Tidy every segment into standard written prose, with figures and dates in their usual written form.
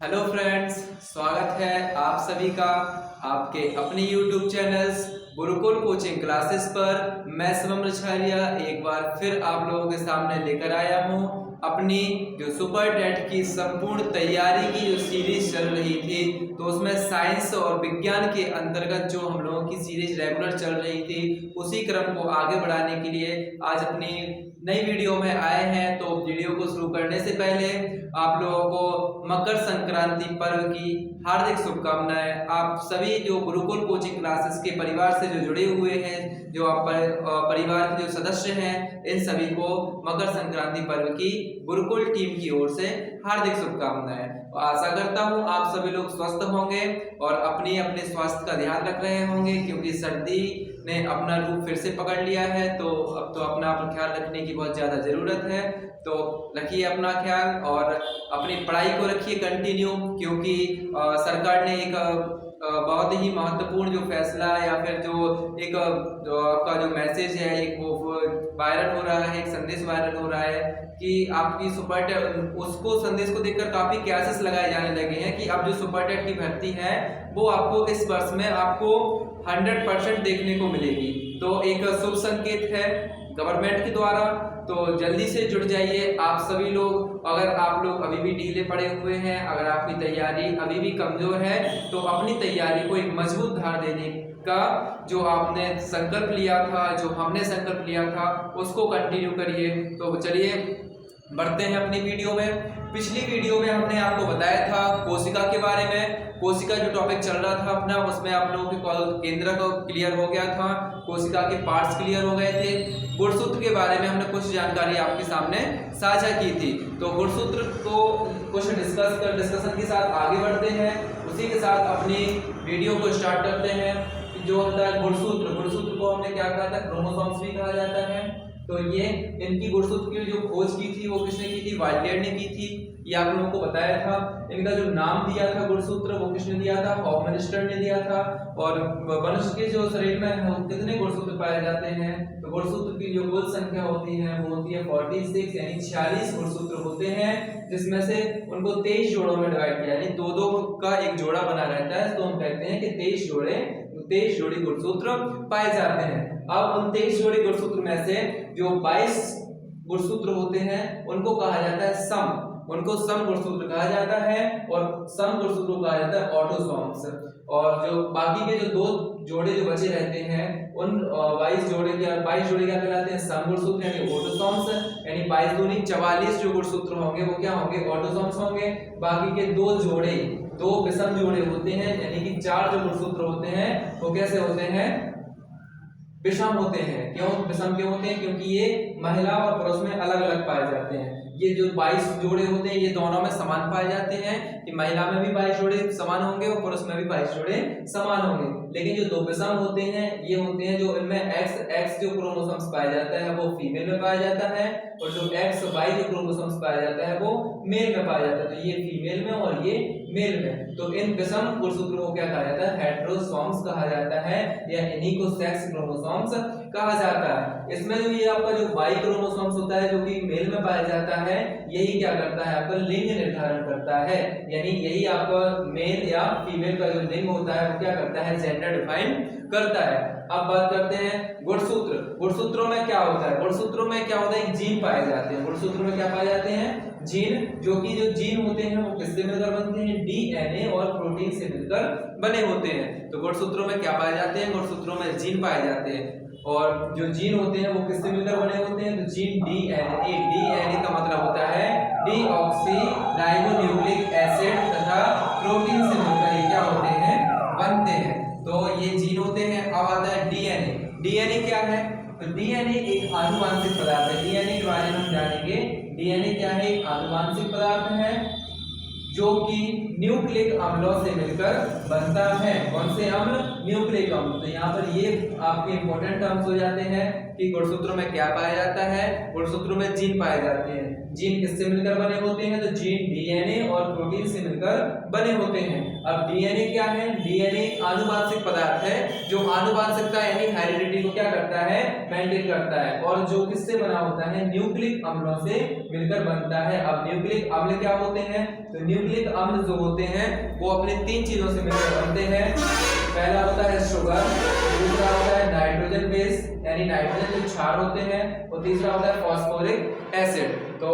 Hello friends, स्वागत है आप सभी का आपके अपने YouTube channels Gurukul coaching classes पर। मैं शिवम रछारिया एक बार फिर आप लोगों के सामने लेकर आया हूं अपनी जो सुपर टेट की संपूर्ण तैयारी की जो सीरीज चल रही थी, तो उसमें साइंस और विज्ञान के अंतर्गत जो हम लोगों की सीरीज रेगुलर चल रही थी, उसी क्रम को आगे बढ़ाने के लिए आज अपनी नई वीडियो में आए हैं। तो वीडियो को शुरू करने से पहले आप लोगों को मकर संक्रांति पर्व की हार्दिक शुभकामनाएं। आप सभी जो गुरुकुल कोचिंग क्लासेस के परिवार से जो जुड़े हुए हैं, जो आप परिवार के जो सदस्य हैं, इन सभी को मकर संक्रांति पर्व की गुरुकुल टीम की ओर से हार्दिक शुभकामनाएं। आशा करता हूं आप सभी लोग स्वस्थ होंगे और अपने अपने स्वास्थ्य का ध्यान रख रहे होंगे, क्योंकि सर्दी ने अपना रूप फिर से पकड़ लिया है। तो अब तो अपना ख्याल रखने की बहुत ज़्यादा ज़रूरत है। तो रखिए अपना ख्याल और अपनी पढ़ाई को रखिए कंटिन्यू, क्योंकि सरकार ने एक बहुत ही महत्वपूर्ण जो फैसला या फिर जो एक आपका जो मैसेज है, एक वो वायरल हो रहा है, एक संदेश वायरल हो रहा है कि आपकी सुपर टेट, उसको संदेश को देखकर काफ़ी कैसेस लगाए जाने लगे हैं कि अब जो सुपर टेट की भर्ती है वो आपको इस वर्ष में आपको 100% देखने को मिलेगी। तो एक शुभ संकेत है गवर्नमेंट के द्वारा। तो जल्दी से जुड़ जाइए आप सभी लोग। अगर आप लोग अभी भी ढीले पड़े हुए हैं, अगर आपकी तैयारी अभी भी कमजोर है, तो अपनी तैयारी को एक मजबूत धार देने का जो आपने संकल्प लिया था, जो हमने संकल्प लिया था, उसको कंटिन्यू करिए। तो चलिए बढ़ते हैं अपनी वीडियो में। पिछली वीडियो में हमने आपको बताया था कोशिका के बारे में। कोशिका जो टॉपिक चल रहा था अपना, उसमें आप लोगों के केंद्र को क्लियर हो गया था, कोशिका के पार्ट्स क्लियर हो गए थे। गुणसूत्र के बारे में हमने कुछ जानकारी आपके सामने साझा की थी। तो गुणसूत्र को कुछ डिस्कशन के साथ आगे बढ़ते हैं। उसी के साथ अपनी वीडियो को स्टार्ट करते हैं। जो होता है गुणसूत्र, गुणसूत्र को हमने क्या कहा था, क्रोमोसोम्स भी कहा जाता है। तो ये इनकी गुणसूत्र की जो खोज की थी वो किसने की थी, वाइटलेयर ने की थी। ये आप लोगों को बताया था। इनका जो नाम दिया था गुणसूत्र, वो किसने दिया था, हॉफमैनस्टर ने दिया था। और मनुष्य के जो शरीर में कितने गुणसूत्र पाए जाते हैं, तो गुणसूत्र की जो कुल संख्या होती है वो होती है 46, यानी 46 गुणसूत्र होते हैं, जिसमें से उनको 23 जोड़ों में डिवाइड किया, यानी दो दो का एक जोड़ा बना रहता है। तो हम कहते हैं कि 23 जोड़ी गुणसूत्र पाए जाते हैं। अब उन 23 जोड़ी गुणसूत्र में से जो 22 गुणसूत्र होते हैं उनको कहा जाता है सम, उनको सम गुणसूत्र कहा जाता है। और सम गुणसूत्र को कहा जाता है ऑटोसोम्स। और जो बाकी के जो दो जोड़े जो बचे रहते हैं, उन 22 जोड़े क्या कहलाते हैं, सम गुणसूत्र यानी ऑटोसोम्स। यानी 22 दूनी 44 जो गुणसूत्र होंगे वो क्या होंगे, ऑटोसोम्स होंगे। बाकी के दो विषम जोड़े होते हैं, यानी कि 4 जो गुणसूत्र होते हैं वो कैसे होते हैं, विषम होते हैं। क्यों विषम क्यों होते हैं, क्योंकि ये महिला और पुरुष में अलग अलग पाए जाते हैं। ये जो 22 जोड़े होते हैं ये दोनों में समान पाए जाते हैं, कि महिला में भी 22 जोड़े समान होंगे और पुरुष में भी 22 जोड़े समान होंगे। लेकिन जो दो विषम होते हैं ये होते हैं जो इनमें एक्स जो क्रोमोसोम्स पाया जाता है वो फीमेल में पाया जाता है, और जो XY जो क्रोमोसोम्स पाया जाता है वो मेल में पाया जाता है। तो ये फीमेल में और ये मेल में। तो इन विषम गुणसूत्रों को क्या कहा जाता है, हेटेरोसोम्स कहा जाता है, या इन्हीं को सेक्स क्रोमोसोम्स कहा जाता है। इसमें जो ये आपका जो Y क्रोमोसोम्स होता है जो कि मेल में पाया जाता है, यही क्या करता है, आपका लिंग निर्धारण करता है। यानी यही आपका मेल या फीमेल का जो लिंग होता है वो क्या करता है, जेंडर डिफाइन करता है। अब बात करते हैं गुणसूत्र। गुणसूत्रों में क्या होता है, गुणसूत्रों में क्या होता है, जीन पाए जाते हैं। गुणसूत्रों में क्या पाए जाते हैं, जीन। जो कि जो जीन होते हैं वो किससे मिलकर बनते हैं, DNA और प्रोटीन से मिलकर बने होते हैं। तो गुणसूत्रों में क्या पाए जाते हैं, गुणसूत्रों में जीन पाए जाते हैं। और जो जीन होते हैं वो किससे मिलकर बने होते हैं, तो जीन DNA का मतलब होता है डीऑक्सी राइबोन्यूक्लिक एसिड तथा प्रोटीन से मिलकर ये क्या होते हैं, बनते हैं। तो ये जीन होते हैं। अब आता है DNA क्या है, तो DNA एक आनुवांशिक पदार्थ है। DNA के बारे में हम जानेंगे। DNA क्या है, एक आनुवांशिक पदार्थ है जो कि न्यूक्लिक अम्लों से मिलकर बनता है। कौन से अम्ल, न्यूक्लिक अम्ल। तो यहाँ पर ये आपके इंपॉर्टेंट टर्म्स हो जाते हैं कि गुणसूत्रों में क्या पाया जाता है। गुणसूत्रों में जीन पाए जाते हैं। जीन किससे मिलकर बने होते हैं? तो जीन डीएनए और प्रोटीन से मिलकर बने होते हैं। अब डीएनए क्या है? डीएनए आनुवांशिक पदार्थ है जो आनुवांशिकता यानी हेरिडिटी को क्या करता है? मेंटेन करता है। और जो किससे बना होता है? न्यूक्लिक अम्लों से मिलकर बनता है। अब न्यूक्लिक अम्ल क्या होते हैं? तो न्यूक्लिक अम्ल जो होते हैं वो अपने 3 चीजों से मिलकर बनते हैं। पहला होता है शुगर, दूसरा होता है नाइट्रोजन बेस यानी नाइट्रोजन के क्षार होते हैं, और तीसरा होता है फॉस्फोरिक एसिड। तो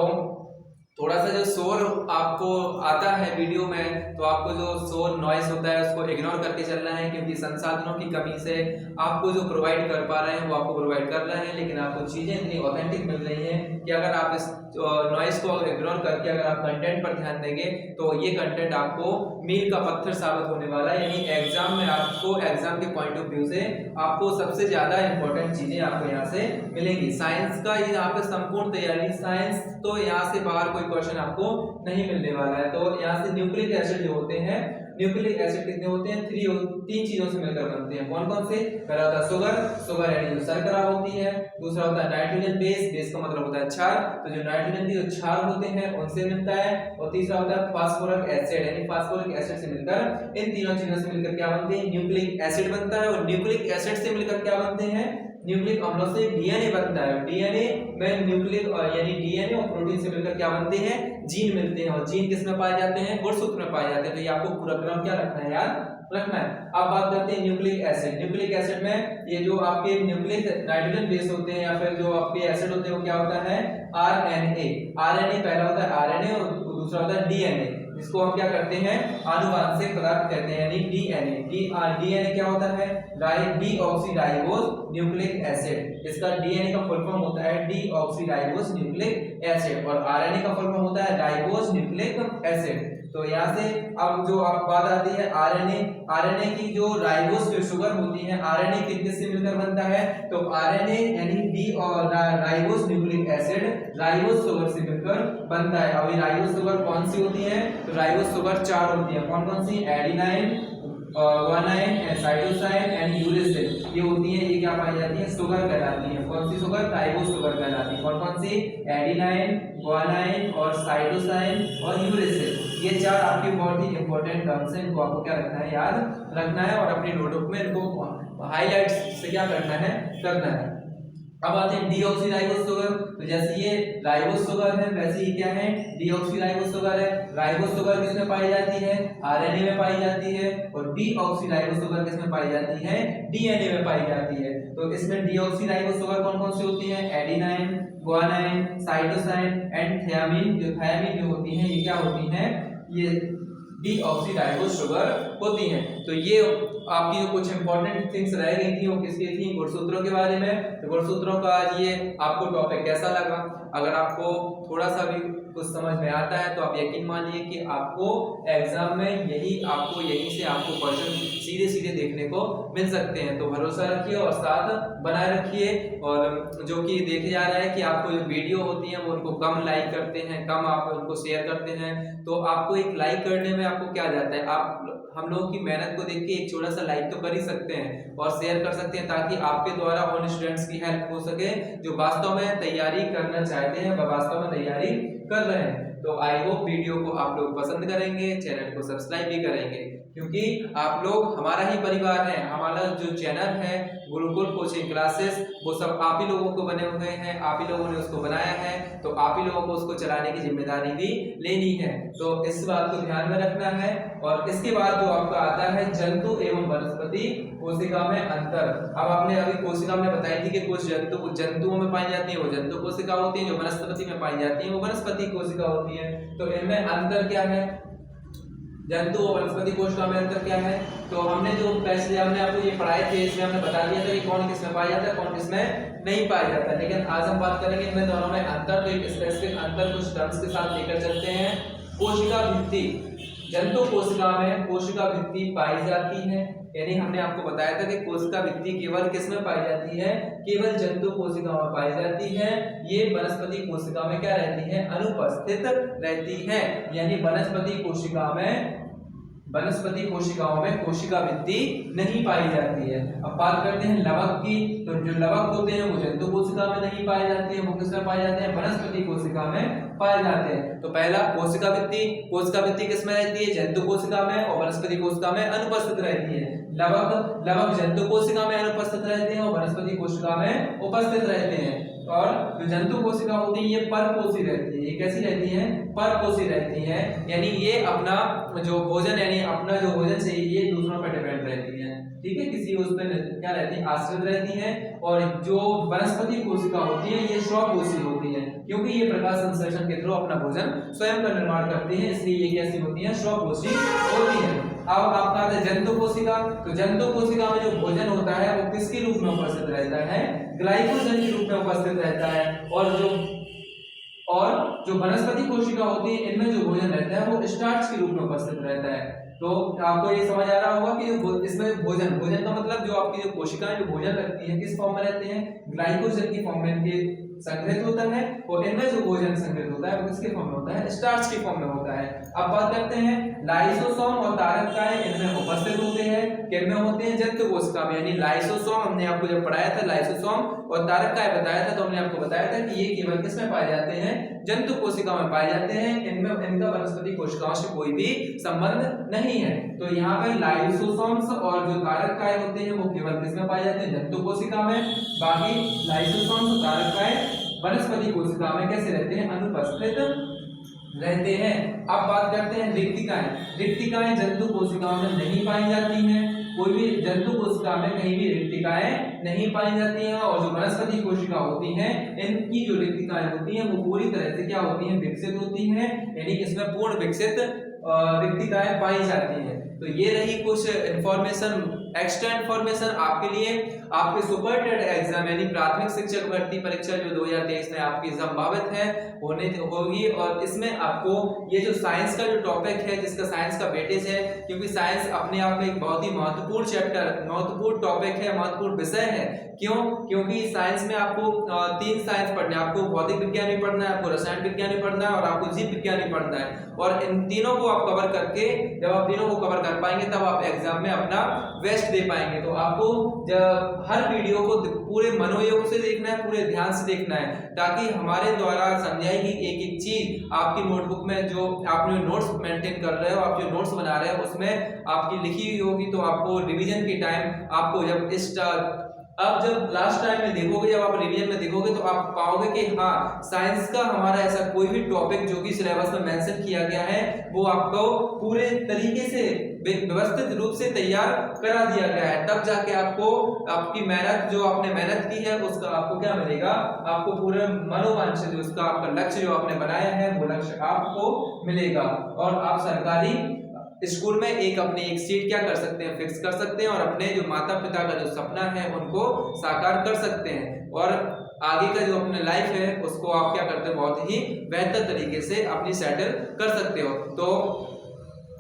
थोड़ा सा जो शोर आपको आता है वीडियो में, तो आपको जो शोर नॉइस होता है उसको इग्नोर करके चलना है, क्योंकि संसाधनों की कमी से आपको जो प्रोवाइड कर पा रहे हैं वो आपको प्रोवाइड कर रहे हैं, लेकिन आपको चीजें इतनी ऑथेंटिक मिल रही हैं कि अगर आप इस नॉइस को इग्नोर करके अगर आप कंटेंट पर ध्यान देंगे तो ये कंटेंट आपको मील का पत्थर साबित होने वाला है। यानी एग्जाम में आपको एग्जाम के पॉइंट ऑफ व्यू से आपको सबसे ज्यादा इंपॉर्टेंट चीजें आपको यहाँ से मिलेंगी। साइंस का ये यहाँ पे संपूर्ण तैयारी, साइंस तो यहाँ से बाहर कोई क्वेश्चन आपको नहीं मिलने वाला है। तो यहाँ से न्यूक्लिक एसिड जो होते हैं, न्यूक्लिक एसिड कितने होते हैं? 3 चीजों से मिलकर बनते हैं। कौन कौन से? पहला होता है शुगर, शुगर यानी जो शर्करा होती है। दूसरा होता है नाइट्रोजन बेस, बेस का मतलब होता है क्षार, तो जो नाइट्रोजन के जो क्षार होते हैं उनसे मिलता है। और तीसरा होता है फास्फोरिक एसिड यानी फास्फोरिक एसिड से मिलकर, इन तीनों चीजों से मिलकर क्या बनते हैं? न्यूक्लिक एसिड बनता है। और न्यूक्लिक एसिड से मिलकर क्या बनते हैं? न्यूक्लिक अम्लों से डीएनए बनता है। डीएनए में न्यूक्लिक यानी डीएनए और प्रोटीन से मिलकर क्या बनते हैं? जीन मिलते हैं। और जीन किस में पाए जाते हैं? गुणसूत्र में पाए जाते हैं। तो ये आपको पूरा क्रम क्या रखना है? याद रखना है। अब बात करते हैं न्यूक्लिक एसिड। न्यूक्लिक एसिड में ये जो आपके न्यूक्लिक नाइट्रोजन बेस होते हैं या फिर जो आपके एसिड होते हैं वो क्या होता है? आरएनए। आरएनए पहला होता है आरएनए और दूसरा होता है डीएनए, जिसको हम क्या करते हैं? आनुवांशिक पदार्थ कहते हैं यानी डीएनए। डीएनए क्या होता है? Deoxyribose nucleic acid. इसका डीएनए का फुल फॉर्म होता है डीऑक्सीराइबोस न्यूक्लिक एसिड, और आरएनए का फुल फॉर्म होता है राइबोस न्यूक्लिक एसिड। तो यहाँ से अब जो आप बात आती है आरएनए, आरएनए की जो राइबोस जो शुगर होती है, आरएनए किससे मिलकर बनता है? तो आरएनए यानी डी और ribose nucleic acid ribose sugar से मिलकर बनता है। अब ये राइबोस शुगर कौन सी होती है? तो राइबोस शुगर 4 होती है। कौन कौन सी? Adenine, guanine, cytosine and uracil, ये होती है। ये क्या पाई जाती है? शुगर कहलाती है। कौन सी शुगर? राइबोस शुगर कहलाती है। कौन कौन सी? एडिनाइन, ग्वानाइन और साइटोसाइन और यूरेसिल। ये 4 आपके बहुत ही इंपॉर्टेंट टर्म्स हैं, इनको आपको क्या रखना है? याद रखना है, और अपनी नोटबुक में इनको हाईलाइट से क्या करना है? करना है। अब आते हैं डीऑक्सीराइबोस शुगर। तो जैसे ये राइबोस शुगर है वैसे ही क्या है? डीऑक्सीराइबोस शुगर है। राइबोस शुगर किसमें पाई जाती है? आरएनए में पाई जाती है। और डीऑक्सीराइबोस शुगर किसमें पाई जाती है? डीएनए में पाई जाती है। तो इसमें डीऑक्सीराइबोस शुगर कौन कौन सी होती है? Adenine, guanine, cytosine and thiamine. जो थियामिन जो होती है ये क्या होती है? ये डीऑक्सीराइबोस शुगर होती हैं। तो ये आपकी जो कुछ इंपॉर्टेंट थिंग्स रह गई थी वो किसकी थी? गुणसूत्रों के बारे में। तो गुणसूत्रों का ये आपको टॉपिक कैसा लगा? अगर आपको थोड़ा सा भी कुछ समझ में आता है तो आप यकीन मानिए कि आपको एग्जाम में यहीं से आपको क्वेश्चन सीधे सीधे देखने को मिल सकते हैं। तो भरोसा रखिए और साथ बनाए रखिए। और जो कि देखे जा रहा है कि आपको जो वीडियो होती है वो उनको कम लाइक करते हैं, कम आप उनको शेयर करते हैं। तो आपको एक लाइक करने में आपको क्या जाता है? आप हम लोगों की मेहनत को देख के एक छोटा सा लाइक तो कर ही सकते हैं और शेयर कर सकते हैं, ताकि आपके द्वारा उन स्टूडेंट्स की हेल्प हो सके जो वास्तव में तैयारी करना चाहते हैं, वास्तव में तैयारी कर रहे हैं। तो आई होप वीडियो को आप लोग पसंद करेंगे, चैनल को सब्सक्राइब भी करेंगे, क्योंकि आप लोग हमारा ही परिवार है। हमारा जो चैनल है गुरुकुल कोचिंग क्लासेस, वो सब आप ही लोगों को बने हुए हैं, आप ही लोगों ने उसको बनाया है। तो आप ही लोगों को उसको चलाने की जिम्मेदारी भी लेनी है। तो इस बात को ध्यान में रखना है। और इसके बाद जो आपका आता है जंतु एवं वनस्पति कोशिका में अंतर। अब आपने अभी कोशिका में बताई थी कि कुछ जंतुओं में पाई जाती है वो जंतु कोशिका होती है, जो वनस्पति में पाई जाती है वो वनस्पति कोशिका होती है। तो इनमें अंतर क्या है? जंतु और वनस्पति कोशिका में अंतर क्या है? तो हमने जो पहले हमने आपको ये पढ़ाए थे, इसमें हमने बता दिया था कि कौन किसमें पाया जाता है, कौन किसमें नहीं पाया जाता। लेकिन आज हम बात करेंगे इनमें दोनों में अंतर। तो एक स्पेसिफिक अंतर कुछ टर्म्स के साथ लेकर चलते हैं। कोशिका भित्ति, जंतु कोशिका में कोशिका भित्ति पाई जाती है। यानी हमने आपको बताया था कि कोशिका भित्ति केवल किसमें पाई जाती है? केवल जंतु कोशिका में पाई जाती है। ये वनस्पति कोशिका में क्या रहती है? अनुपस्थित रहती है। यानी वनस्पति कोशिका में वनस्पति कोशिकाओं में कोशिका वृद्धि नहीं पाई जाती है। अब बात करते हैं लवक की, तो जो लवक होते हैं वो जंतु कोशिका में नहीं पाए जाते हैं, वो किसमें पाए जाते हैं? वनस्पति कोशिका में पाए जाते हैं। तो पहला कोशिका वृद्धि किसमें रहती है? जंतु कोशिका में, और वनस्पति कोशिका में अनुपस्थित रहती है। लवक जंतु कोशिका में अनुपस्थित रहते हैं और वनस्पति कोशिका में उपस्थित रहते हैं। और जो जंतु कोशिका होती है ये परपोषी रहती है। ये कैसी रहती है? परपोषी रहती है, यानी ये अपना जो भोजन यानी अपना जो भोजन चाहिए ये दूसरों पर डिपेंड रहती है, ठीक है, किसी उस पर क्या रहती है? आश्रित रहती है। और जो वनस्पति कोशिका होती है ये स्वपोषी होती है, क्योंकि ये प्रकाश संश्लेषण के थ्रू अपना भोजन स्वयं का निर्माण करती है, इसलिए ये कैसी होती है? स्वपोषी होती है। अब आपका आता है जंतु कोशिका, तो जंतु कोशिका में जो भोजन होता है वो किसके रूप में उपस्थित रहता है? ग्लाइकोजन के रूप में उपस्थित रहता है। और जो वनस्पति कोशिका होती है इनमें जो भोजन रहता है वो स्टार्च के रूप में उपस्थित रहता है। तो आपको ये समझ आ रहा होगा कि इसमें भोजन का मतलब जो आपकी जो कोशिकाएं जो भोजन रखती हैं किस फॉर्म में रहते हैं? ग्लाइकोजन की फॉर्म में इनके संग्रहित होता है, और इनमें जो भोजन संग्रहित होता है वो किसके फॉर्म में होता है? स्टार्च की फॉर्म में होता है। अब बात करते हैं लाइसोसोम और तारककाय इनमें उपस्थित होते हैं, किनमें होते हैं? जंतु कोशिका में। यानी लाइसोसोम हमने आपको जब पढ़ाया था, लाइसोसोम और तारककाय बताया था, तो हमने आपको बताया था कि ये केवल किसमें पाए जाते हैं? जंतु कोशिका में पाए जाते हैं। इनमें इनका वनस्पति कोशिकाओं से कोई भी संबंध नहीं है। तो यहाँ पे लाइसोसोम्स और जो तारककाय होते हैं वो केवल किसमें पाए जाते हैं? जंतु कोशिका में। बाकी लाइसोसोम्स और तारककाय वनस्पति कोशिका में कैसे रहते हैं? अनुपस्थित रहते हैं। अब बात करते हैं रिक्तिकाएं जंतु कोशिकाओं में नहीं पाई जाती हैं। कोई भी जंतु कोशिका में कहीं भी रिक्तिकाएं नहीं पाई जाती हैं। और जो वनस्पति कोशिका होती हैं इनकी जो रिक्तिकाएं होती हैं वो पूरी तरह से क्या होती हैं? विकसित होती हैं, यानी इसमें पूर्ण विकसित रिक्तिकाएं पाई जाती हैं। तो ये रही कुछ इंफॉर्मेशन, एक्स्ट्रा इंफॉर्मेशन आपके लिए। आपके सुपर टेट एग्जाम यानी प्राथमिक शिक्षक भर्ती परीक्षा जो 2023 में आपकी संभावित है होगी, और इसमें आपको ये जो साइंस का जो टॉपिक है जिसका साइंस का वेटेज है, क्योंकि साइंस अपने आप में एक बहुत ही महत्वपूर्ण चैप्टर, महत्वपूर्ण टॉपिक है, महत्वपूर्ण विषय है। क्यों? क्योंकि साइंस में आपको 3 साइंस पढ़ने, आपको भौतिक विज्ञान भी पढ़ना है, आपको रसायन विज्ञान भी पढ़ना है और आपको जीव विज्ञान भी पढ़ना है। और इन तीनों को आप कवर करके, जब आप तीनों को कवर कर पाएंगे तब आप एग्जाम में अपना बेस्ट दे पाएंगे। तो आपको जब हर वीडियो को पूरे मनोयोग से देखना है, पूरे ध्यान से देखना है, ताकि हमारे द्वारा समझाई गई एक एक चीज आपकी नोटबुक में, जो आप नोट्स मेंटेन कर रहे हो, आप जो नोट्स बना रहे हो उसमें आपकी लिखी हुई होगी। तो आपको रिवीजन के टाइम आपको जब लास्ट टाइम में देखोगे, जब आप रिवीजन में देखोगे तो आप पाओगे कि हाँ, साइंस का हमारा ऐसा कोई भी टॉपिक जो कि सिलेबस में मेंशन किया गया है वो आपको पूरे तरीके से व्यवस्थित रूप से तैयार करा दिया गया है। तब जाके आपको आपकी मेहनत, जो आपने मेहनत की है उसका आपको क्या मिलेगा? आपको पूरे मनोवांछित जो उसका आपका लक्ष्य जो आपने बनाया है वो लक्ष्य आपको मिलेगा। और आप सरकारी स्कूल में अपनी एक सीट क्या कर सकते हैं? फिक्स कर सकते हैं, और अपने जो माता पिता का जो सपना है उनको साकार कर सकते हैं। और आगे का जो अपने लाइफ है उसको आप क्या करते हैं? बहुत ही बेहतर तरीके से अपनी सेटल कर सकते हो। तो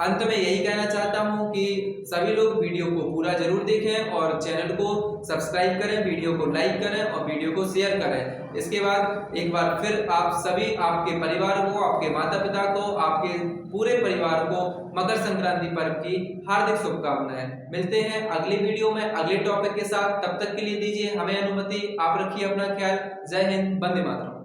अंत में यही कहना चाहता हूं कि सभी लोग वीडियो को पूरा जरूर देखें और चैनल को सब्सक्राइब करें, वीडियो को लाइक करें और वीडियो को शेयर करें। इसके बाद एक बार फिर आप सभी, आपके परिवार को, आपके माता पिता को, आपके पूरे परिवार को मकर संक्रांति पर्व की हार्दिक शुभकामनाएं। मिलते हैं अगली वीडियो में अगले टॉपिक के साथ। तब तक के लिए दीजिए हमें अनुमति। आप रखिए अपना ख्याल। जय हिंद, वंदे मातरम।